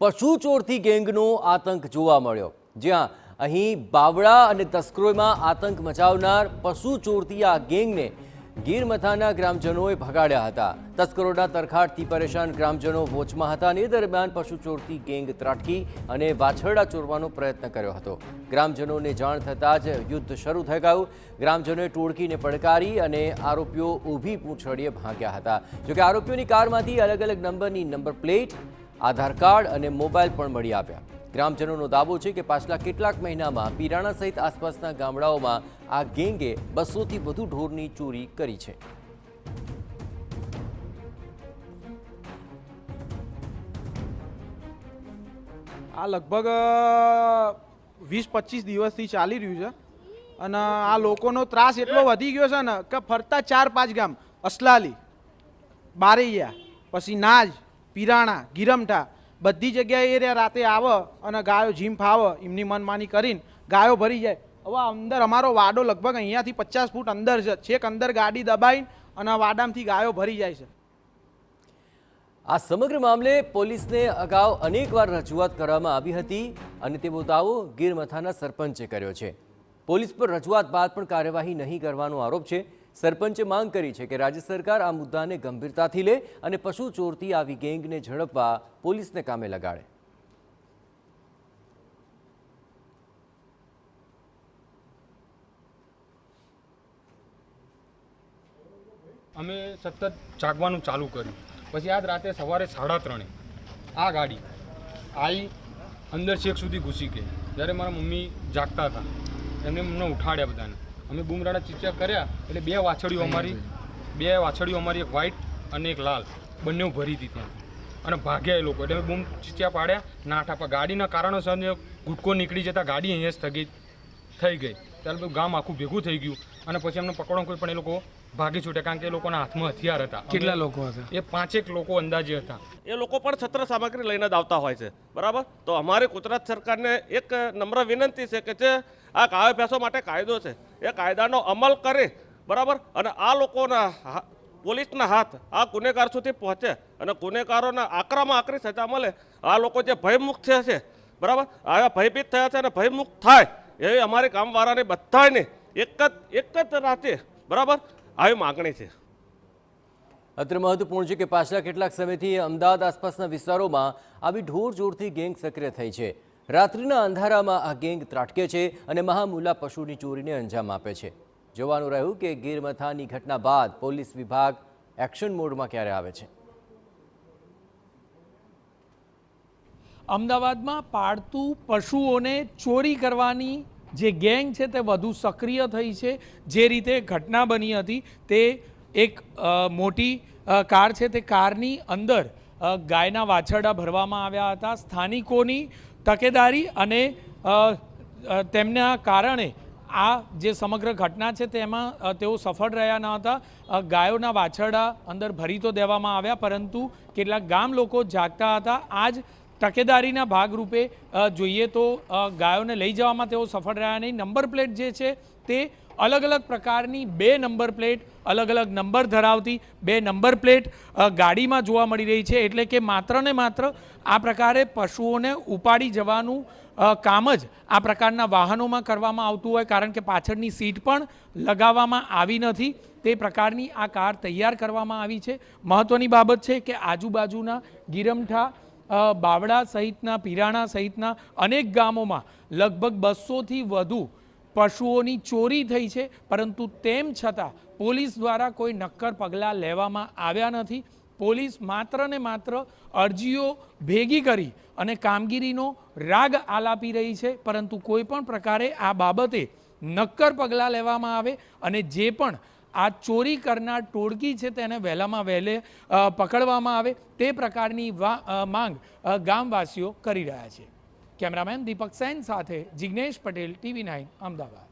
પશુ ચોરથી ગેંગનો આતંક જોવા મળ્યો, જ્યાં અહીં બાવળા અને તસ્કરોમાં આતંક મચાવનાર પશુ ચોરથી આ ગેંગને ગીરમથાના ગ્રામજનોએ ભગાડ્યા હતા। તસ્કરોના તરખાટથી પરેશાન ગ્રામજનો વોચમાં હતા અને એ દરમિયાન પશુ ચોરથી ગેંગ ત્રાટકી અને વાછરડા ચોરવાનો પ્રયત્ન કર્યો હતો। ગ્રામજનોને જાણ થતાં જ યુદ્ધ શરૂ થઈ ગયું। ગ્રામજનોએ ટોળકીને પડકારી અને આરોપીઓ ઊભી પૂંછડીએ ભાગ્યા હતા। જોકે આરોપીઓની કારમાંથી અલગ અલગ નંબરની નંબર પ્લેટ, આધાર કાર્ડ અને મોબાઈલ પણ મળી આવ્યા। ગ્રામજનોનો દાવો છે કે પાછલા કેટલાક મહિનામાં પીરાણા સહિત આસપાસના ગામડાઓમાં આ ગેંગે 200થી વધુ ઢોરની ચોરી કરી છે। આ લગભગ 20-25 દિવસથી ચાલી રહ્યું છે અને આ લોકોનો ત્રાસ એટલો વધી ગયો છે ને કે ફરતા 4-5 ગામ અસલાલી, બારૈયા, પછી નાજ, પીરાણા, ગીરમઠા બધી જગ્યાએ એ રાતે આવે અને ગાયો જીમ ફાવે એમની મનમાની કરીને ગાયો ભરી જાય। હવે અંદર અમારો વાડો લગભગ અહીંયાથી 50 ફૂટ અંદર છે, છેક અંદર ગાડી દબાઈને અને વાડામાંથી ગાયો ભરી જાય છે। આ સમગ્ર મામલે પોલીસને અગાઉ અનેકવાર રજૂઆત કરવામાં આવી હતી અને તેવો દાવો ગીરમથાના સરપંચે કર્યો છે। પોલીસ પર રજૂઆત બાદ પણ કાર્યવાહી નહીં કરવાનો આરોપ છે। સરપંચે માંગ કરી છે કે રાજ્ય સરકાર આ મુદ્દાને ગંભીરતાથી લે અને પશુ ચોરથી આવી ગેંગને ઝડપવા પોલીસને કામે લગાડે। અમે સતત જાગવાનું ચાલુ કર્યું। પછી આજ રાતે સવારે 3:30 આ ગાડી આવી અંદર છેક સુધી ઘૂસી ગઈ। જ્યારે મારા મમ્મી જાગતા હતા એમને અમને ઉઠાડ્યા બધાને। અમે બૂમરાણા ચીચા કર્યા એટલે બે વાછડીઓ અમારી એક વ્હાઈટ અને એક લાલ બંને ભરી હતી ત્યાંથી અને ભાગ્યા એ લોકો। એટલે અમે બૂમ ચીચા પાડ્યા, નાઠા પર ગાડીના કારણોસર ગુટકો નીકળી જતા ગાડી અહીંયા સ્થગિત થઈ ગઈ। ત્યારે બધું ગામ આખું ભેગું થઈ ગયું અને પછી અમને પકડવા કોઈ પણ એ લોકો ભાગી છૂટ્યા, કારણ કે એ લોકોના હાથમાં હથિયાર હતા। કેટલા લોકો હતા? એ 5 લોકો અંદાજે હતા। એ લોકો પણ છત્ર સામગ્રી લઈને જ આવતા હોય છે, બરાબર। તો અમારી ગુજરાત સરકારને એક નમ્ર વિનંતી છે કે જે આ ગાયો ભેંસો માટે કાયદો છે એ કાયદાનો અમલ કરે, બરાબર। અને આ લોકોના પોલીસના હાથ આ ગુનેગાર સુધી પહોંચે અને ગુનેગારોના આકરામાં આકરી સજા મળે। આ લોકો જે ભયમુક્ત થયા છે, બરાબર, આ ભયભીત થયા છે અને ભયમુક્ત થાય એવી અમારી ગામવાળાની બધાને એક જ રાતે, બરાબર, આવી માગણી છે। અત્રે મહત્વપૂર્ણ છે કે પાછલા કેટલાક સમયથી અમદાવાદ આસપાસના વિસ્તારોમાં આવી ઢોર ચોરથી ગેંગ સક્રિય થઈ છે। રાત્રિના અંધારામાં આ ગેંગ ત્રાટકે છે અને મહામૂલા પશુની ચોરીને અંજામ આપે છે। જોવાનું રહ્યું કે ગીરમથાની ઘટના બાદ પોલીસ વિભાગ એક્શન મોડમાં ક્યારે આવે છે। અમદાવાદમાં પાળતું પશુઓને ચોરી કરવાની જે ગેંગ છે તે વધુ સક્રિય થઈ છે। જે રીતે ઘટના બની હતી તે એક મોટી કાર છે, તે કારની અંદર ગાયના વાછરડા ભરવામાં આવ્યા હતા। સ્થાનિકોની તકેદારી અને તેમના કારણે આ જે સમગ્ર ઘટના છે તેમાં તેઓ સફળ રહ્યા ન હતા। ગાયોના વાછરડા અંદર ભરી તો દેવામાં આવ્યા, પરંતુ કેટલાક ગામ લોકો જાગતા હતા। આજ તકેદારીના ભાગરૂપે જોઈએ તો ગાયોને લઈ જવામાં તેઓ સફળ રહ્યા નહીં। નંબર પ્લેટ જે છે તે અલગ અલગ પ્રકારની 2 નંબર પ્લેટ, અલગ અલગ નંબર ધરાવતી 2 નંબર પ્લેટ ગાડીમાં જોવા મળી રહી છે। એટલે કે માત્ર ને માત્ર આ પ્રકારે પશુઓને ઉપાડી જવાનું કામ જ આ પ્રકારના વાહનોમાં કરવામાં આવતું હોય, કારણ કે પાછળની સીટ પણ લગાવવામાં આવી નથી। તે પ્રકારની આ કાર તૈયાર કરવામાં આવી છે। મહત્ત્વની બાબત છે કે આજુબાજુના ગીરમઠા, બાવળા સહિતના, પીરાણા સહિતના અનેક ગામોમાં લગભગ 200થી વધુ પશુઓની ચોરી થઈ છે, પરંતુ તેમ છતાં પોલીસ દ્વારા કોઈ નક્કર પગલાં લેવામાં આવ્યા નથી। પોલીસ માત્ર ને માત્ર અરજીઓ ભેગી કરી અને કામગીરીનો રાગ આલાપી રહી છે, પરંતુ કોઈ પણ પ્રકારે આ બાબતે નક્કર પગલાં લેવામાં આવે અને જે પણ આ ચોરી કરનાર ટોળકી છે તેને વહેલામાં વહેલે પકડવામાં આવે તે પ્રકારની માંગ ગામવાસીઓ કરી રહ્યા છે। કેમેરામેન દીપક સેન સાથે જિગ્નેશ પટેલ, TV9 અમદાવાદ।